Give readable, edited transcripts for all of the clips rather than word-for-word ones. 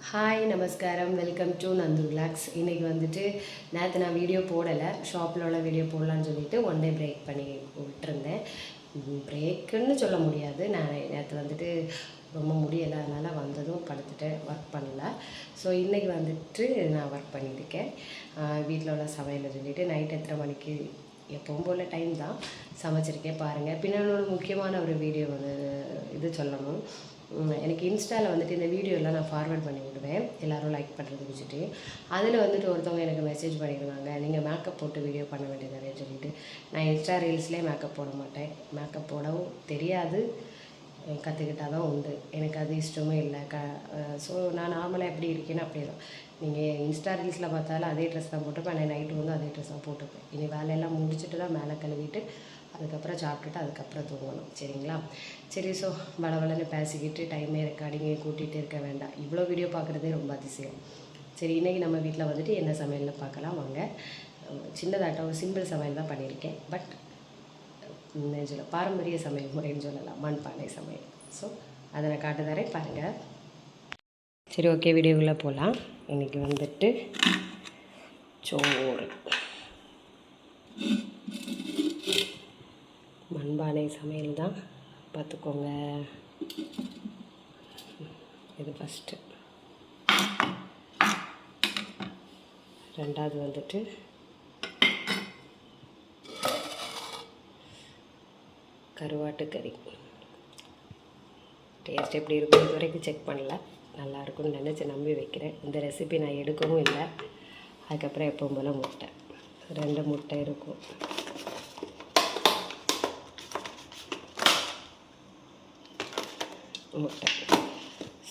Hi நமஸ்காரம், welcome to Nandu vlogs. இன்றைக்கி வந்துட்டு நேற்று நான் வீடியோ போடலை, ஷாப்பில் உள்ள வீடியோ போடலான்னு சொல்லிவிட்டு ஒன் டே பிரேக் பண்ணி விட்டுருந்தேன். பிரேக்குன்னு சொல்ல முடியாது, நான் நேற்று வந்துட்டு ரொம்ப முடியலை, அதனால் வந்ததும் படுத்துட்டு ஒர்க் பண்ணல. ஸோ இன்றைக்கி வந்துட்டு நான் ஒர்க் பண்ணியிருக்கேன். வீட்டில் உள்ள சமையலை சொல்லிவிட்டு நைட் எத்தனை மணிக்கு எப்பவும் போல் டைம் தான் சமைச்சிருக்கேன். பாருங்கள், பின்னாடி முக்கியமான ஒரு வீடியோ இது சொல்லணும். எனக்கு இன்ஸ்டாவில் வந்துட்டு இந்த வீடியோலாம் நான் ஃபார்வர்ட் பண்ணி விடுவேன், எல்லோரும் லைக் பண்ணுறது வச்சுட்டு. அதில் வந்துட்டு ஒருத்தவங்க எனக்கு மெசேஜ் பண்ணியிருந்தாங்க, நீங்கள் மேக்கப் போட்டு வீடியோ பண்ண வேண்டியதானே சொல்லிட்டு. நான் இன்ஸ்டா ரீல்ஸ்லேயே மேக்கப் போட மாட்டேன், மேக்கப் போடவும் தெரியாது, கற்றுக்கிட்டால் தான் உண்டு. எனக்கு அது இஷ்டமே இல்லை. ஸோ நான் நார்மலாக எப்படி இருக்கேன்னு அப்படியே தான். நீங்கள் இன்ஸ்டா ரீல்ஸில் பார்த்தாலும் அதே ட்ரெஸ் தான் போட்டுப்பேன், நான் நைட்டு வந்து அதே ட்ரெஸ் தான் போட்டுப்பேன். இனி வேலையெல்லாம் முடிச்சுட்டு தான் மேலே கழுவிட்டு அதுக்கப்புறம் சாப்பிட்டுட்டு அதுக்கப்புறம் தூங்கணும், சரிங்களா? சரி, ஸோ வளவளன்னு பேசிக்கிட்டு டைமே ரெக்கார்டிங்கே கூட்டிகிட்டு இருக்க வேண்டாம். இவ்வளோ வீடியோ பார்க்குறதே ரொம்ப அதிசயம். சரி, இன்றைக்கி நம்ம வீட்டில் வந்துட்டு என்ன சமையல்னு பார்க்கலாம் வாங்க. சின்னதாட்டம் ஒரு சிம்பிள் சமையல் தான் பண்ணியிருக்கேன், பட் சொல்ல பாரம்பரிய சமையல் முறைன்னு சொல்லலாம், மண்பானை சமையல். ஸோ அதை நான் காட்டு தரேன், பாருங்கள். சரி, ஓகே, வீடியோக்குள்ளே போகலாம். இன்றைக்கி வந்துட்டு சோறு, மண்பானை சமையல் தான், பார்த்துக்கோங்க. இது ஃபஸ்ட்டு. ரெண்டாவது வந்துட்டு கருவாட்டு கறி. டேஸ்ட் எப்படி இருக்கும் இது வரைக்கும் செக் பண்ணல, நல்லாயிருக்கும்னு நினச்சி நம்பி வைக்கிறேன். இந்த ரெசிபி நான் எடுக்கவும் இல்லை. அதுக்கப்புறம் எப்பவும் போல் முட்டை, 2 முட்டை இருக்கும். முட்டை.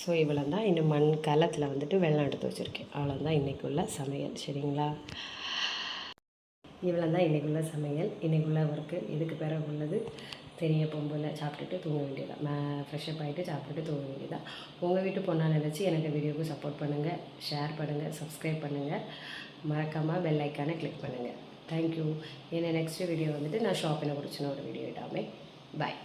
ஸோ இவ்வளோ தான். இன்னும் மண் கலத்தில் வந்துட்டு வெள்ளம் எடுத்து வச்சுருக்கேன். அவ்வளோதான் இன்றைக்குள்ள சமையல், சரிங்களா? இவ்வளோ தான் இன்றைக்குள்ள சமையல். இன்றைக்குள்ள ஒர்க்கு. இதுக்கு பிறகு உள்ளது தெரிய போகும்போல சாப்பிட்டுட்டு தூங்க வேண்டியதான். ஃப்ரெஷ்ஷப் ஆகிட்டு சாப்பிட்டுட்டு தூங்க வேண்டியதான். உங்கள் வீட்டு பொண்ணாக நினச்சி எனக்கு வீடியோவுக்கு சப்போர்ட் பண்ணுங்கள், ஷேர் பண்ணுங்கள், சப்ஸ்கிரைப் பண்ணுங்கள், மறக்காமல் பெல் ஐக்கானை கிளிக் பண்ணுங்கள். தேங்க்யூ. ஏன்னா நெக்ஸ்ட்டு வீடியோ வந்துட்டு நான் ஷாப்பினை குறிச்சின ஒரு வீடியோ இடாமல். பாய்.